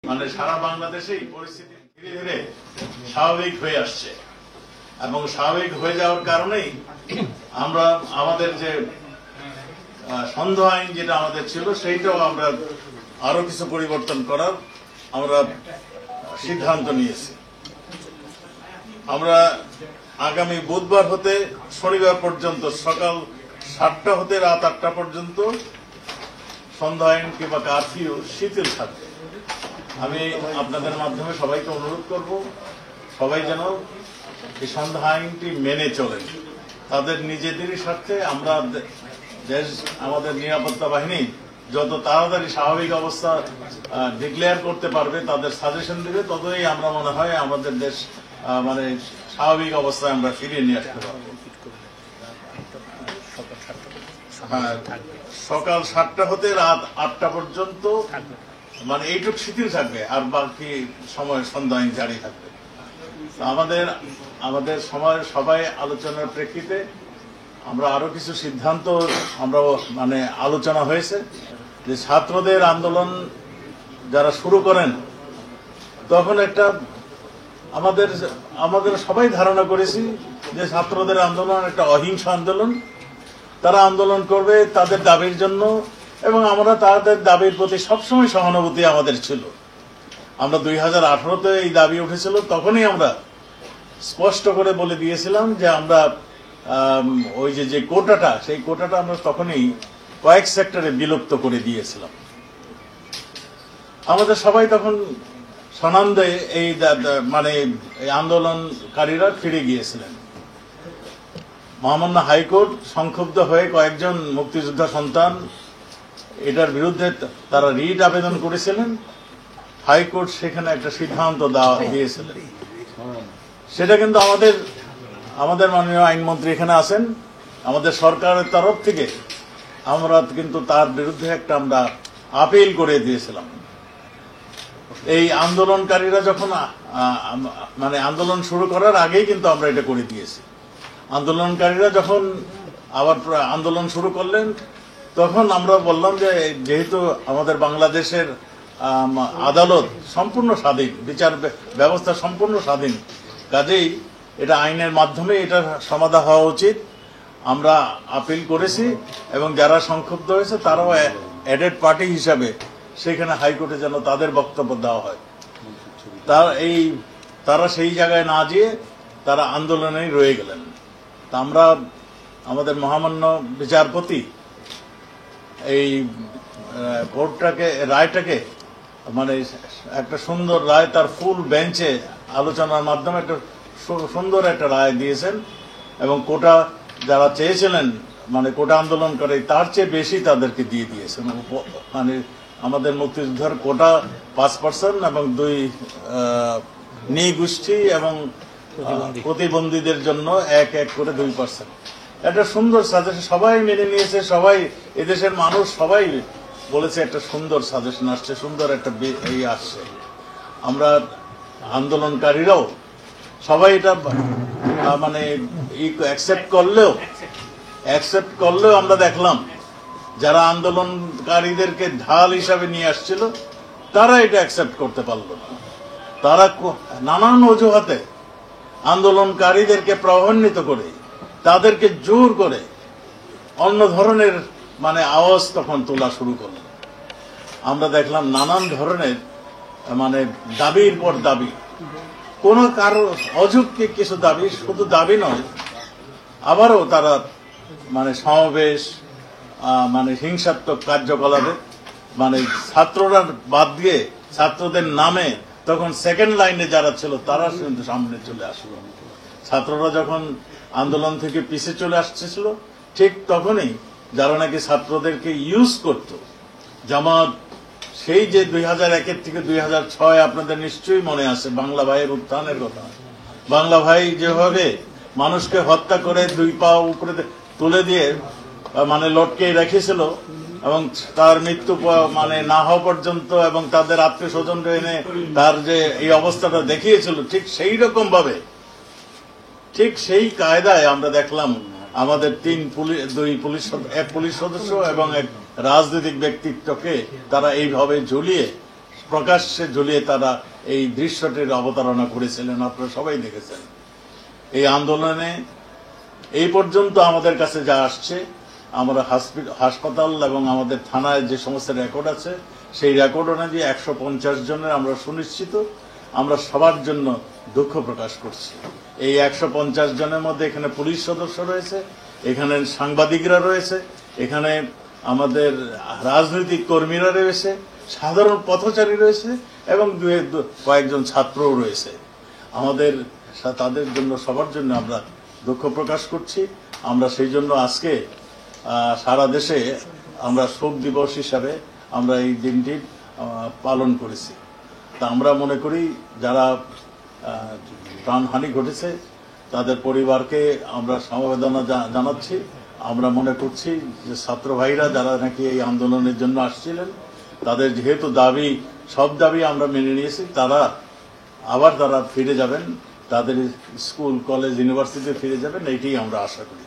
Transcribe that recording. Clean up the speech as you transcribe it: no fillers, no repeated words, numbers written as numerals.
মানে সারা বাংলাদেশেই পরিস্থিতি ধীরে ধীরে স্বাভাবিক হয়ে আসছে এবং স্বাভাবিক হয়ে যাওয়ার কারণেই আমরা আমাদের যে সন্দেহ আইন যেটা আমাদের ছিল সেইটাও আমরা আরো কিছু পরিবর্তন করার আমরা সিদ্ধান্ত নিয়েছি। আমরা আগামী বুধবার হতে শনিবার পর্যন্ত সকাল 7টা হতে রাত 8টা পর্যন্ত সন্ধ্যা আইন কিংবা কারফিউ শিথিল থাকবে। আমি আপনাদের মাধ্যমে সবাইকে অনুরোধ করব, সবাই যেন এই সন্ধ্যা আইনটি মেনে চলেন। তাদের নিজেদেরই স্বার্থে আমরা দেশ, আমাদের নিরাপত্তা বাহিনী যত তাড়াতাড়ি স্বাভাবিক অবস্থা ডিক্লেয়ার করতে পারবে, তাদের সাজেশন দিবে, ততই আমরা মনে হয় আমাদের দেশ মানে স্বাভাবিক অবস্থায় আমরা ফিরিয়ে নিয়ে আসতে পারবো। সকাল 7টা হতে রাত 8টা পর্যন্ত মানে এইটুকু শিথিল থাকবে, আর বাকি সময় সন্ধ্যা আইন জারি থাকবে। আমাদের সময় সবাই আলোচনার প্রেক্ষিতে আমরা আরো কিছু সিদ্ধান্ত আমরা মানে আলোচনা হয়েছে যে ছাত্রদের আন্দোলন যারা শুরু করেন তখন একটা আমাদের সবাই ধারণা করেছি যে ছাত্রদের আন্দোলন একটা অহিংস আন্দোলন, তারা আন্দোলন করবে তাদের দাবির জন্য এবং আমরা তাদের দাবির প্রতি সবসময় সহানুভূতি আমাদের ছিল। আমরা 2018-তে এই দাবি উঠেছিল, তখনই আমরা স্পষ্ট করে বলে দিয়েছিলাম যে আমরা ওই যে কোটাটা, সেই কোটাটা আমরা তখনই কয়েক সেক্টরে বিলুপ্ত করে দিয়েছিলাম। আমাদের সবাই তখন সনন্দে এই মানে আন্দোলনকারীরা ফিরে গিয়েছিলেন। মহামান্য হাইকোর্ট সংক্ষুব্ধ হয়ে কয়েকজন মুক্তিযোদ্ধা সন্তান এটার বিরুদ্ধে তারা রিট আবেদন করেছিলেন। হাইকোর্ট সেখানে একটা সিদ্ধান্ত দিয়েছিলেন। সেটা কিন্তু আমাদের মাননীয় আইনমন্ত্রী এখানে আছেন, আমাদের সরকারের তরফ থেকে আমরা কিন্তু তার বিরুদ্ধে আমরা আপিল করে দিয়েছিলাম। এই আন্দোলনকারীরা যখন মানে আন্দোলন শুরু করার আগেই কিন্তু আমরা এটা করে দিয়েছি। আন্দোলনকারীরা যখন আবার আন্দোলন শুরু করলেন তখন আমরা বললাম যে যেহেতু আমাদের বাংলাদেশের আদালত সম্পূর্ণ স্বাধীন, বিচার ব্যবস্থা সম্পূর্ণ স্বাধীন, কাজেই এটা আইনের মাধ্যমে এটা সমাধান হওয়া উচিত। আমরা আপিল করেছি এবং যারা সংক্ষুব্ধ হয়েছে তারাও অ্যাডেড পার্টি হিসাবে সেখানে হাইকোর্টে যেন তাদের বক্তব্য দেওয়া হয়। তারা সেই জায়গায় না যেয়ে তারা আন্দোলনেই রয়ে গেলেন। তা আমরা আমাদের মহামান্য বিচারপতি এই রায়টাকে মানে একটা সুন্দর রায়, তার ফুল বেঞ্চে আলোচনার মাধ্যমে একটা সুন্দর একটা রায় দিয়েছেন এবং কোটা যারা চেয়েছিলেন মানে কোটা আন্দোলন করে তার চেয়ে বেশি তাদেরকে দিয়ে দিয়েছেন। মানে আমাদের মুক্তিযুদ্ধের কোটা 5% এবং 2 নৃগোষ্ঠী এবং প্রতিবন্ধীদের জন্য 1 করে 2%। একটা সুন্দর সাজেশন সবাই মেনে নিয়েছে, সবাই এদেশের মানুষ সবাই বলেছে একটা সুন্দর সাজেশন আসছে, সুন্দর একটা আসছে। আমরা আন্দোলনকারীরাও সবাই এটা মানে অ্যাকসেপ্ট করলেও আমরা দেখলাম যারা আন্দোলনকারীদেরকে ঢাল হিসাবে নিয়ে আসছিল তারা এটা অ্যাকসেপ্ট করতে পারল না। তারা নানান অজুহাতে আন্দোলনকারীদেরকে প্রভাবান্বিত করে তাদেরকে জোর করে অন্য ধরনের মানে আওয়াজ তখন তোলা শুরু করল। আমরা দেখলাম নানান ধরনের মানে দাবির পর দাবি, কোন কারো অযৌক্তিক কিছু দাবি, শুধু দাবি নয়, আবারও তারা মানে সমাবেশ মানে হিংসাত্মক কার্যকলাপে মানে ছাত্ররা বাদ দিয়ে ছাত্রদের নামে তখন সেকেন্ড লাইনে যারা ছিল তারা কিন্তু সামনে চলে আসলো। ছাত্ররা যখন আন্দোলন থেকে পিছিয়ে চলে আসছিল ঠিক তখনই যারা নাকি ছাত্রদেরকে ইউজ করত, জামাত, সেই যে 2001 থেকে 2006 আপনাদের নিশ্চয়ই মনে আছে বাংলা ভাইয়ের উত্থানের কথা। বাংলা ভাই যেভাবে মানুষকে হত্যা করে 2 পা উপরে তুলে দিয়ে মানে লটকে রেখেছিল এবং তার মৃত্যু মানে না হওয়া পর্যন্ত এবং তাদের আত্মীয় স্বজন এনে তার যে এই অবস্থাটা দেখিয়েছিল, ঠিক সেই রকম ভাবে ঠিক সেই কায়দায় আমরা দেখলাম আমাদের 1 পুলিশ সদস্য এবং 1 রাজনৈতিক ব্যক্তিত্বকে তারা এইভাবে ঝুলিয়ে প্রকাশ্যে ঝুলিয়ে তারা এই দৃশ্যটির অবতারণা করেছিলেন, আপনারা সবাই দেখেছেন। এই আন্দোলনে এই পর্যন্ত আমাদের কাছে যা আসছে, আমরা হাসপাতাল এবং আমাদের থানায় যে সমস্ত রেকর্ড আছে, সেই রেকর্ড অনুযায়ী 150 জনের আমরা সুনিশ্চিত। আমরা সবার জন্য দুঃখ প্রকাশ করছি। এই 150 জনের মধ্যে এখানে পুলিশ সদস্য রয়েছে, এখানে সাংবাদিকরা রয়েছে, এখানে আমাদের রাজনৈতিক কর্মীরা রয়েছে, সাধারণ পথচারী রয়েছে এবং কয়েকজন ছাত্রও রয়েছে। আমাদের তাদের জন্য, সবার জন্য আমরা দুঃখ প্রকাশ করছি। আমরা সেই জন্য আজকে সারা দেশে আমরা শোক দিবস হিসাবে আমরা এই দিনটি পালন করেছি। তা আমরা মনে করি যারা প্রাণহানি ঘটেছে তাদের পরিবারকে আমরা সমবেদনা জানাচ্ছি। আমরা মনে করছি যে ছাত্র ভাইরা যারা নাকি এই আন্দোলনের জন্য আসছিলেন, তাদের যেহেতু দাবি, সব দাবি আমরা মেনে নিয়েছি, তারা ফিরে যাবেন, তাদের স্কুল, কলেজ, ইউনিভার্সিটিতে ফিরে যাবেন, এইটাই আমরা আশা করি।